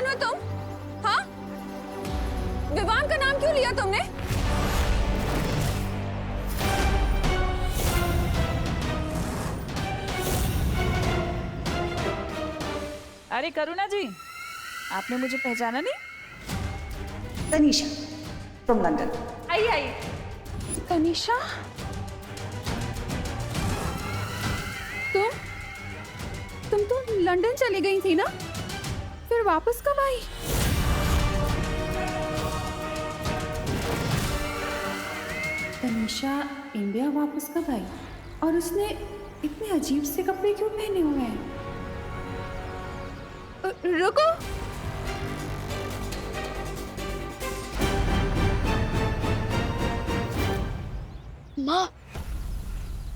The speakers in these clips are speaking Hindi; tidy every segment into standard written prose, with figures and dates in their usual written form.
कौन हो तुम? हाँ, विवान का नाम क्यों लिया तुमने? अरे करुणा जी, आपने मुझे पहचाना नहीं? Tanisha from London. आइए आइए। तनीषा, तुम तो लंदन चली गई थी ना? फिर वापस कब आई? तनीषा इंडिया वापस कब आई? और उसने इतने अजीब से कपड़े क्यों पहने हुए हैं? रुको, माँ,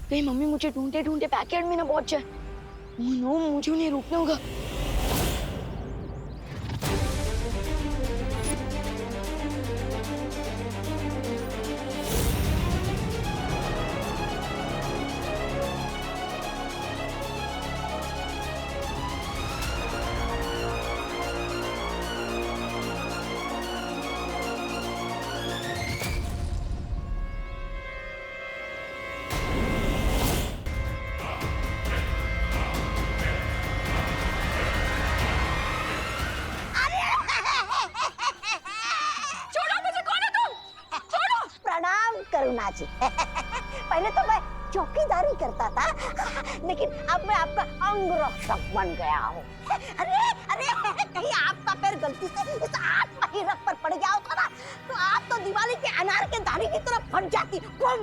कहीं मम्मी मुझे ढूंढते ढूंढते बैकयार्ड में ना पहुंच जाए। ओह नो, मुझे उन्हें रोकना होगा। करुणा जी पहले तो मैं चौकीदारी करता था, लेकिन अब मैं आपका अंग रक्षक बन गया हूँ। अरे अरे, कहीं आपका पैर गलती से इस आत्महीरक पर पड़ गया होता ना, तो आप तो दिवाली के अनार के दाने की तरफ फट जाती। कौन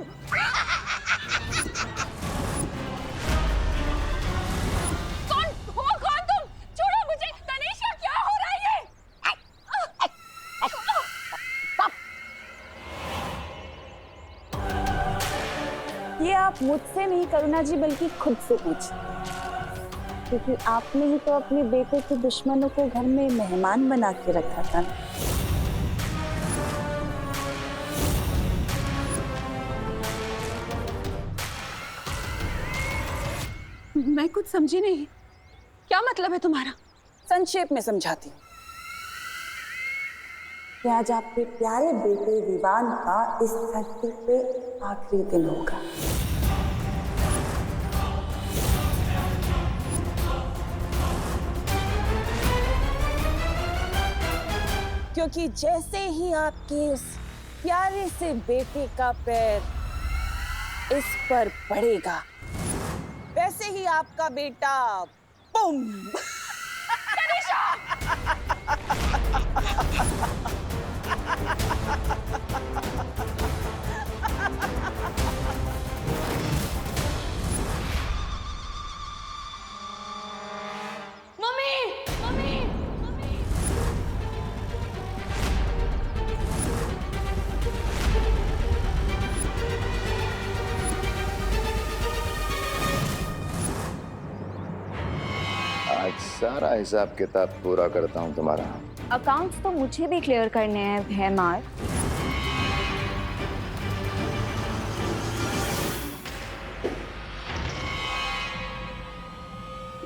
हो कौन तुम? छोड़ो मुझे। तनीषा, क्या हो रहा है ये? ये आप मुझसे नहीं करुणा जी, बल्कि खुद से पूछिए, क्योंकि आपने ही तो अपने बेटे के दुश्मनों को घर में मेहमान बना के रखा था। मैं कुछ समझी नहीं, क्या मतलब है तुम्हारा? संक्षेप में समझाती हूँ कि आज आपके प्यारे बेटे विवान का इस धरती पे आखिरी दिन होगा। क्योंकि जैसे ही आपके उस प्यारे से बेटे का पैर इस पर पड़ेगा, वैसे ही आपका बेटा बुम मम्मी, मम्मी, मम्मी। आज सारा हिसाब किताब पूरा करता हूँ तुम्हारा। अकाउंट्स तो मुझे भी क्लियर करने हैं भैमार।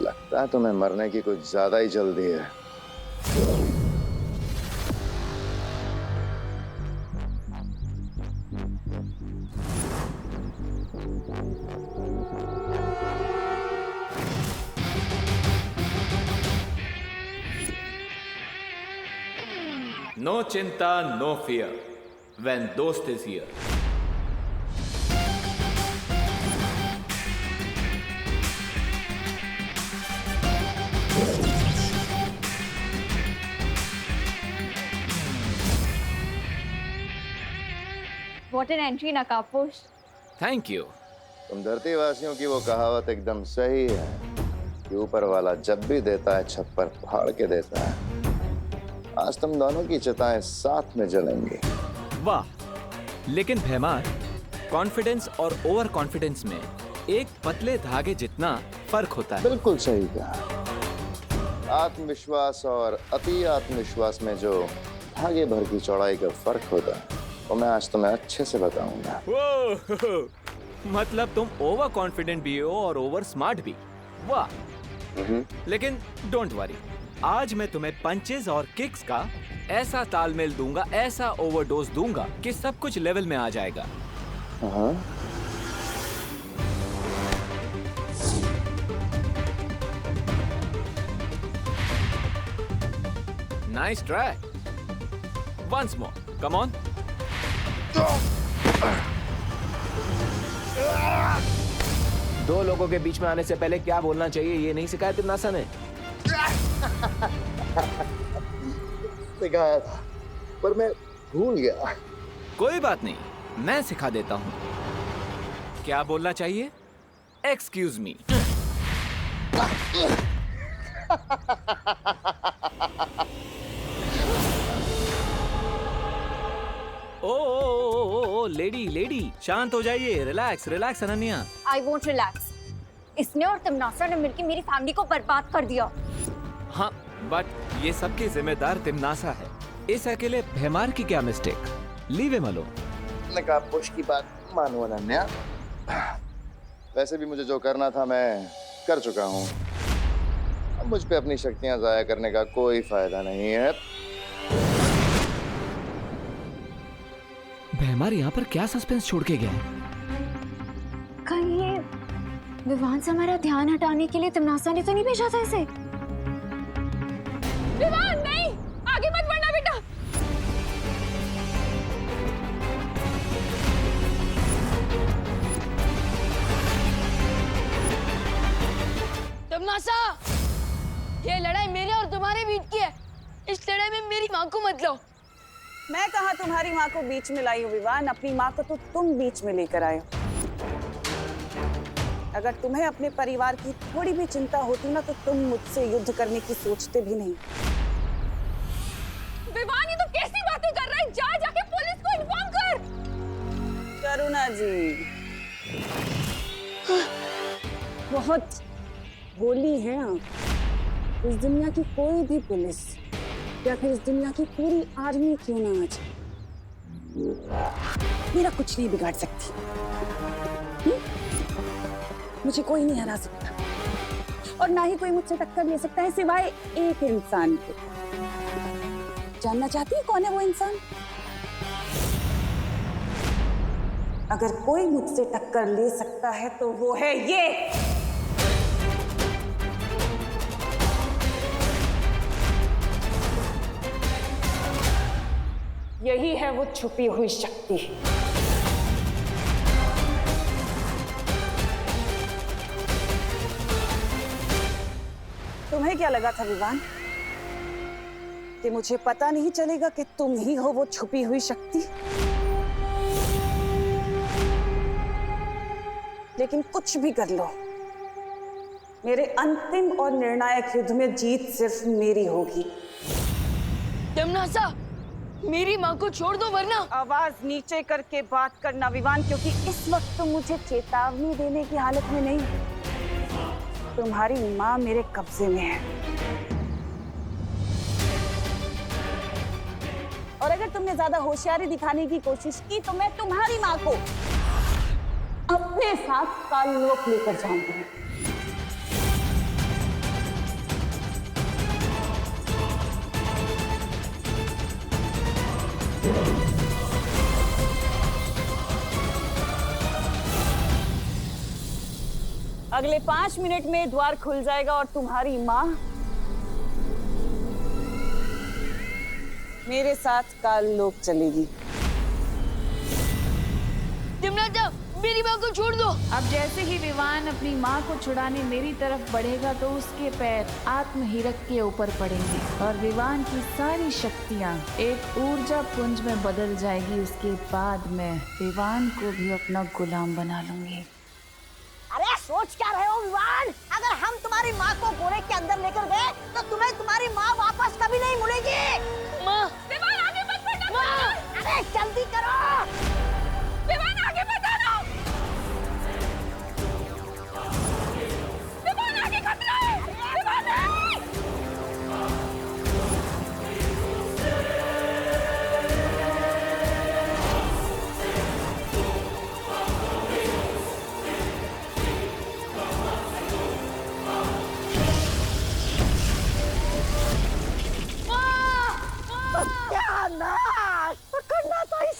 लगता है तुम्हें मरने की कुछ ज्यादा ही जल्दी है। No chinta, no fear when Dost is here. What an entry, Nakaposh. Thank you. तुम धरती वासियों की वो कहावत एकदम सही है कि ऊपर वाला जब भी देता है छप्पर फाड़ के देता है। आज तुम दोनों की चिताएं साथ में जलेंगी। वाह, लेकिन भैमार, कॉन्फिडेंस और ओवर कॉन्फिडेंस में एक पतले धागे जितना फर्क होता है। बिल्कुल सही कहा। आत्मविश्वास और अति आत्मविश्वास में जो धागे भर की चौड़ाई का फर्क होता है वो मैं आज तुम्हें अच्छे से बताऊंगा। मतलब तुम ओवर कॉन्फिडेंट भी हो और ओवर स्मार्ट भी। वाह, लेकिन डोंट वरी, आज मैं तुम्हें पंचेस और किक्स का ऐसा तालमेल दूंगा, ऐसा ओवरडोज दूंगा कि सब कुछ लेवल में आ जाएगा। हाँ। Nice try, once more, come on. दो लोगों के बीच में आने से पहले क्या बोलना चाहिए ये नहीं सिखाया तिम्नासा ने? सिखाया था पर मैं भूल गया। कोई बात नहीं, मैं सिखा देता हूँ। क्या बोलना चाहिए? Excuse me. ओ लेडी शांत हो जाइए, relax relax Ananya. I won't relax. इसने और तिमनासा ने मिलकर मेरी फैमिली को बर्बाद कर दिया। हाँ, बट ये सबकी जिम्मेदार तिम्नासा है। इस अकेले भैमार की क्या मिस्टेक? Leave him alone. नकाबपोश की बात मानो अनन्या, वैसे भी मुझे जो करना था मैं कर चुका हूँ। अब मुझ पे अपनी शक्तियां जाया करने का कोई फायदा नहीं है। भैमार यहाँ पर क्या सस्पेंस छोड़ के गया? कहीं ये विवान से हमारा ध्यान हटाने के लिए तिमनासा ने तो नहीं भेजा था इसे? विवान नहीं, आगे मत बढ़ना बेटा। तिम्नासा, ये लड़ाई मेरे और तुम्हारे बीच की है। इस लड़ाई में मेरी माँ को मत लो। मैं कहाँ तुम्हारी माँ को बीच में लाई हूँ विवान, अपनी माँ को तो तुम बीच में लेकर आए हो। अगर तुम्हें अपने परिवार की थोड़ी भी चिंता होती ना तो तुम मुझसे युद्ध करने की सोचते भी नहीं। विवान ये तो कैसी बातें कर रहा है? जाके पुलिस को इन्फॉर्म कर। करुणा जी बहुत बोली हैं आप। इस दुनिया की कोई भी पुलिस या फिर इस दुनिया की पूरी आर्मी क्यों ना आ जाए, मेरा कुछ नहीं बिगाड़ सकती। मुझे कोई नहीं हरा सकता और ना ही कोई मुझसे टक्कर ले सकता है सिवाय एक इंसान के। जानना चाहती है कौन है वो इंसान? अगर कोई मुझसे टक्कर ले सकता है तो वो है ये। यही है वो छुपी हुई शक्ति। तुम्हें क्या लगा था विवान कि मुझे पता नहीं चलेगा कि तुम ही हो वो छुपी हुई शक्ति? लेकिन कुछ भी कर लो, मेरे अंतिम और निर्णायक युद्ध में जीत सिर्फ मेरी होगी। तिम्नासा, मेरी माँ को छोड़ दो वरना। आवाज नीचे करके बात करना विवान, क्योंकि इस वक्त तुम मुझे चेतावनी देने की हालत में नहीं। तुम्हारी माँ मेरे कब्जे में है और अगर तुमने ज्यादा होशियारी दिखाने की कोशिश की तो मैं तुम्हारी माँ को अपने साथ काललोक लेकर जाऊंगी। अगले 5 मिनट में द्वार खुल जाएगा और तुम्हारी माँ मेरे साथ काललोक चलेगी। तिम्नासा, मेरी माँ को छोड़ दो। अब जैसे ही विवान अपनी माँ को छुड़ाने मेरी तरफ बढ़ेगा तो उसके पैर आत्महीरक के ऊपर पड़ेंगे और विवान की सारी शक्तियाँ एक ऊर्जा पुंज में बदल जाएगी। उसके बाद मैं विवान को भी अपना गुलाम बना लूंगी। अरे सोच क्या रहे हो विवान? अगर हम तुम्हारी माँ को गोरे के अंदर लेकर गए तो तुम्हें तुम्हारी माँ वापस कभी नहीं मिलेगी। माँ, विवान आगे मत बढ़ना। अरे जल्दी करो। विवान आगे मत आना। विवान आगे खतरा है। विवान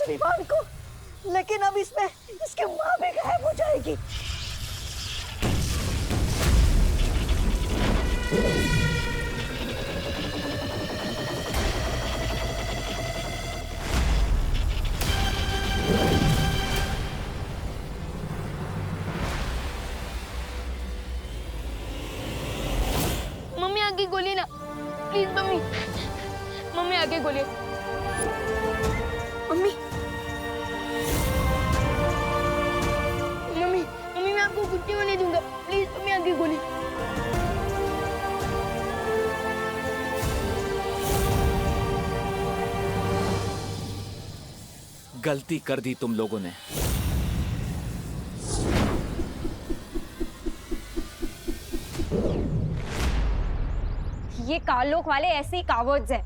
विमान को, लेकिन अब इसमें इसकी माँ भी गायब हो जाएगी। मम्मी आगे गोली ना, प्लीज मम्मी, मम्मी आगे गोली। मम्मी, मम्मी, मम्मी मैं आपको कुछ नहीं होने दूंगा, प्लीज मम्मी आगे गोली। गलती कर दी तुम लोगों ने। ये कालोक वाले ऐसे ही कावर्ड्स हैं,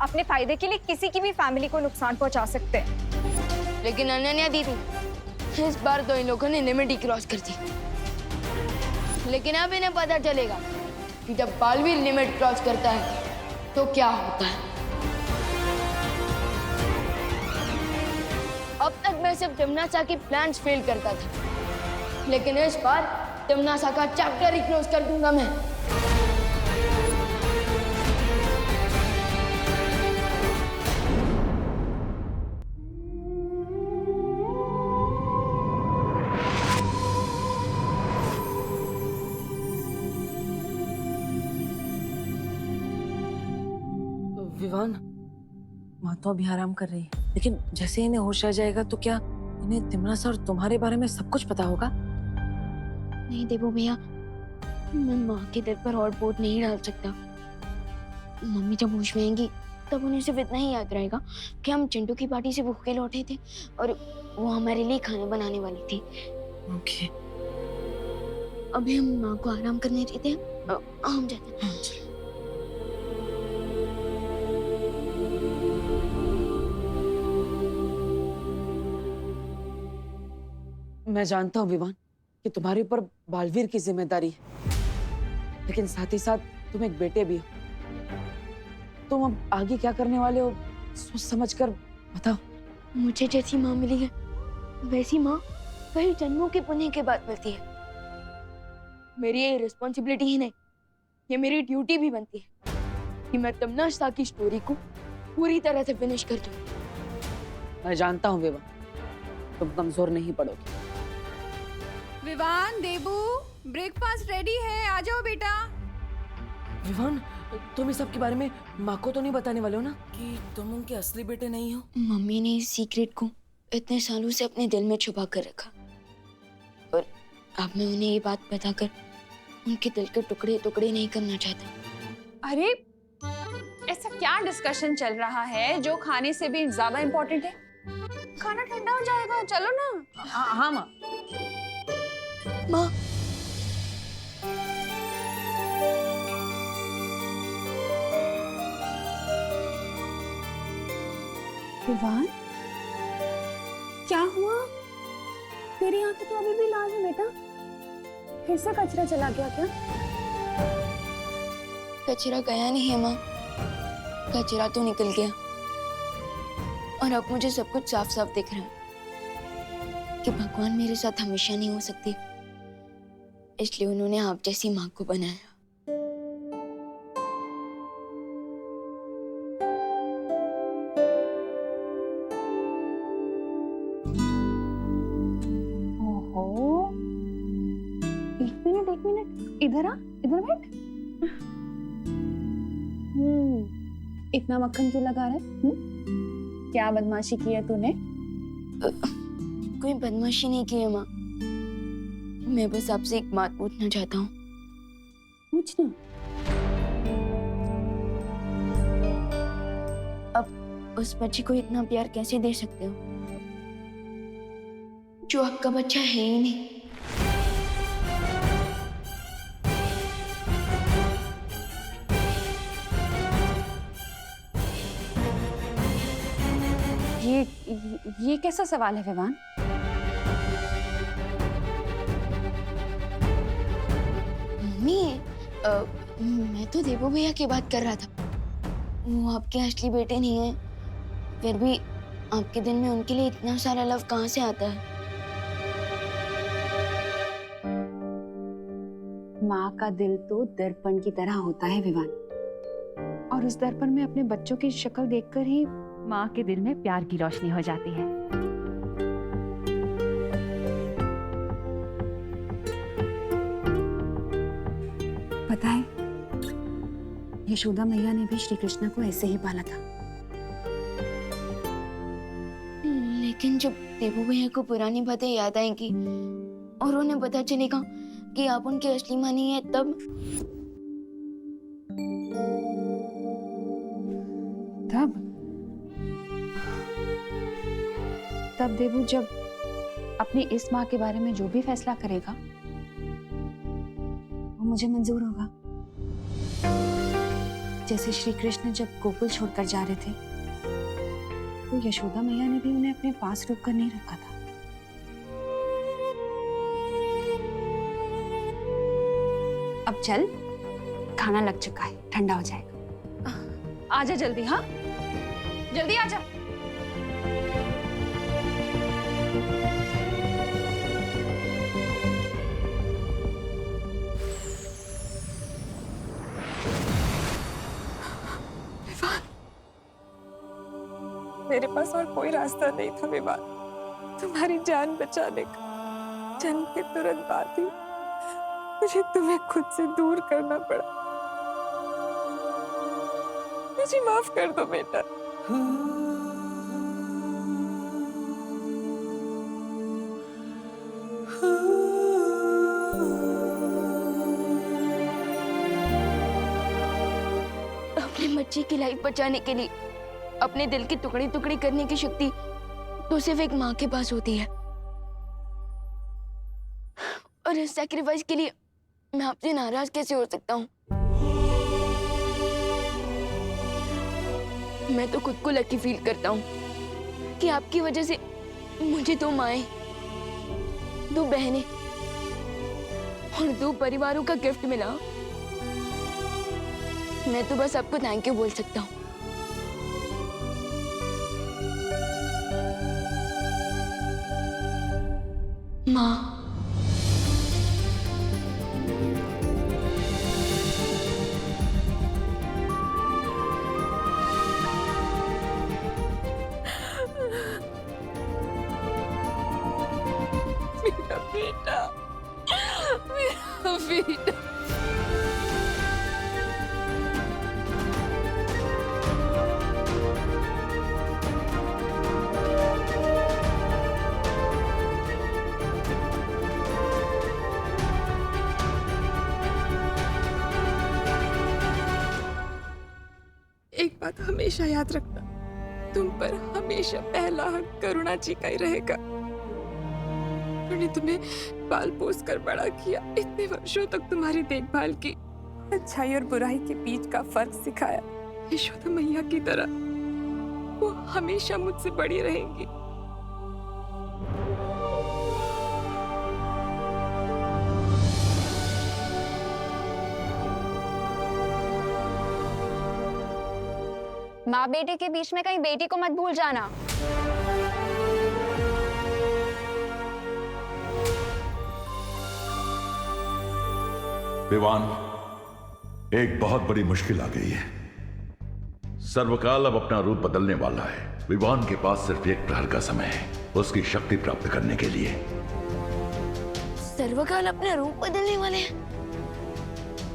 अपने फायदे के लिए किसी की भी फैमिली को नुकसान पहुंचा सकते हैं। लेकिन अनन्या दीदी, इस बार तो इन लोगों ने लिमिट ही क्रॉस कर दी। लेकिन अब इन्हें पता चलेगा कि जब बालवीर लिमिट क्रॉस करता है तो क्या होता है। अब तक मैं सिर्फ टिमनासा की प्लान्स फेल करता था, लेकिन इस बार टिमनासा का चैप्टर ही क्लोज कर दूंगा मैं। विवान, माँ तो अभी आराम कर रही है, लेकिन जैसे इन्हें होश आ जाएगा तो क्या इन्हें तिमनासा और तुम्हारे बारे में सब कुछ पता होगा? नहीं देवो भैया, मैं माँ के दिल पर और बोझ नहीं डाल सकता। मम्मी जब होश में आएंगी तब उन्हें सिर्फ इतना ही याद रहेगा कि हम चिंटू की पार्टी से भूखे लौटे थे और वो हमारे लिए खाना बनाने वाली थी। ओके। अभी हम माँ को आराम करने देते हैं, हम जाते हैं। मैं जानता हूँ विवान कि तुम्हारे ऊपर बालवीर की जिम्मेदारी है, लेकिन साथ ही साथ तुम एक बेटे भी हो। तुम अब आगे क्या करने वाले हो सोच समझ कर बताओ। मुझे जैसी माँ मिली है वैसी माँ कई जन्मों के पुण्य के बाद मिलती है। मेरी ये रिस्पॉन्सिबिलिटी ही नहीं, ये मेरी ड्यूटी भी बनती है कि मैं तिमनासा की स्टोरी को पूरी तरह से फिनिश कर दूं। मैं जानता हूँ विवान, तुम कमजोर नहीं पड़ोगे। विवान, देबू, ब्रेकफास्ट रेडी है, आ जाओ बेटा। विवान, तुम इस सब के बारे में माँ को तो नहीं बताने वाले हो ना कि तुम उनके असली बेटे नहीं हो? मम्मी ने इस सीक्रेट को इतने सालों से अपने दिल में छुपा कर रखा, और अब मैं उन्हें ये बात बताकर उनके दिल के टुकड़े टुकड़े नहीं करना चाहता। अरे ऐसा क्या डिस्कशन चल रहा है जो खाने से भी ज्यादा इम्पोर्टेंट है? खाना ठंडा हो जाएगा, चलो ना। हाँ माँ। माँ, विवान, क्या हुआ? तेरी आंखें तो अभी भी लाल है बेटा, फिर से कचरा चला गया क्या? कचरा गया नहीं है माँ, कचरा तो निकल गया और अब मुझे सब कुछ साफ साफ दिख रहा है कि भगवान मेरे साथ हमेशा नहीं हो सकती, इसलिए उन्होंने आप जैसी माँ को बनाया। ओहो, एक मिनट, इधर आ, इधर बैठ। इतना मक्खन क्यों लगा रहा है? क्या बदमाशी की है तूने? कोई बदमाशी नहीं की है माँ, मैं बस आपसे एक बात पूछना चाहता हूँ। पूछना। अब उस बच्चे को इतना प्यार कैसे दे सकते हो जो आपका बच्चा है ही नहीं? ये कैसा सवाल है विवान? मम्मी, मैं तो देवो भैया की बात कर रहा था। वो आपके असली बेटे नहीं है, फिर भी आपके दिल में उनके लिए इतना सारा लव कहाँ से आता है? माँ का दिल तो दर्पण की तरह होता है विवान, और उस दर्पण में अपने बच्चों की शक्ल देखकर ही माँ के दिल में प्यार की रोशनी हो जाती है। पता है, यशोदा मैया ने भी श्री कृष्ण को ऐसे ही पाला था। लेकिन जब देवू भैया को पुरानी बातें याद आएंगी और उन्हें पता चलेगा कि आप उनकी असली माँ नहीं है, तब देवू जब अपनी इस माँ के बारे में जो भी फैसला करेगा वो मुझे मंजूर होगा। जैसे श्री कृष्ण जब गोकुल छोड़कर जा रहे थे तो यशोदा मैया ने भी उन्हें अपने पास रोक कर नहीं रखा था। अब चल, खाना लग चुका है, ठंडा हो जाएगा। आजा जल्दी, हाँ जल्दी आजा। मेरे पास और कोई रास्ता नहीं था विवान, तुम्हारी जान बचाने का। जन्म के तुरंत बाद ही मुझे तुम्हें खुद से दूर करना पड़ा। मुझे माफ कर दो बेटा। अपने बच्चे की लाइफ बचाने के लिए अपने दिल की टुकड़ी टुकड़ी करने की शक्ति तो सिर्फ एक माँ के पास होती है, और इस सैक्रिफाइस के लिए मैं आपसे नाराज कैसे हो सकता हूँ? मैं तो खुद को लकी फील करता हूँ कि आपकी वजह से मुझे 2 माएं, 2 बहनें और 2 परिवारों का गिफ्ट मिला। मैं तो बस आपको थैंक यू बोल सकता हूँ। माँ, मेरा बेटा, मेरा बेटा। एक बात हमेशा याद रखना, तुम पर हमेशा पहला हक करुणा जी का ही रहेगा। उन्होंने तुम्हें पाल पोस कर बड़ा किया, इतने वर्षों तक तुम्हारी देखभाल की, अच्छाई और बुराई के बीच का फर्क सिखाया। यशोदा मैया की तरह वो हमेशा मुझसे बड़ी रहेंगी। माँ बेटे के बीच में कहीं बेटी को मत भूल जाना। विवान, एक बहुत बड़ी मुश्किल आ गई है। सर्वकाल अब अपना रूप बदलने वाला है। विवान के पास सिर्फ 1 प्रहर का समय है उसकी शक्ति प्राप्त करने के लिए। सर्वकाल अपना रूप बदलने वाले हैं?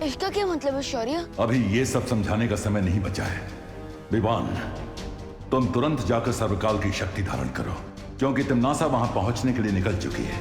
इसका क्या मतलब है शौर्य? अभी ये सब समझाने का समय नहीं बचा है। विवान, तुम तुरंत जाकर सर्वकाल की शक्ति धारण करो, क्योंकि तिम्नासा वहां पहुंचने के लिए निकल चुकी है।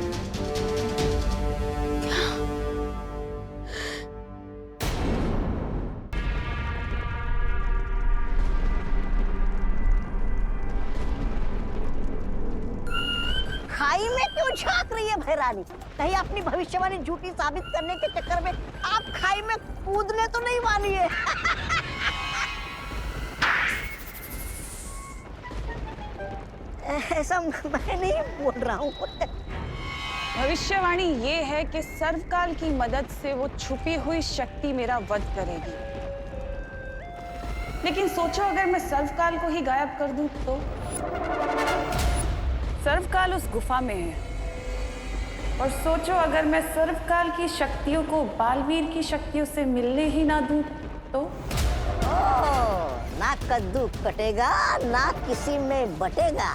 खाई में क्यों झांक रही है भैरानी? कहीं अपनी भविष्यवाणी झूठी साबित करने के चक्कर में आप खाई में कूदने तो नहीं वाली है? ऐसा मैं नहीं बोल रहा हूँ। भविष्यवाणी ये है कि सर्वकाल की मदद से वो छुपी हुई शक्ति मेरा वध करेगी। लेकिन सोचो, अगर मैं सर्वकाल को ही गायब कर दूं तो? सर्वकाल उस गुफा में है। और सोचो अगर मैं सर्वकाल की शक्तियों को बालवीर की शक्तियों से मिलने ही ना दूं तो? ना कद्दू कटेगा ना किसी में बटेगा।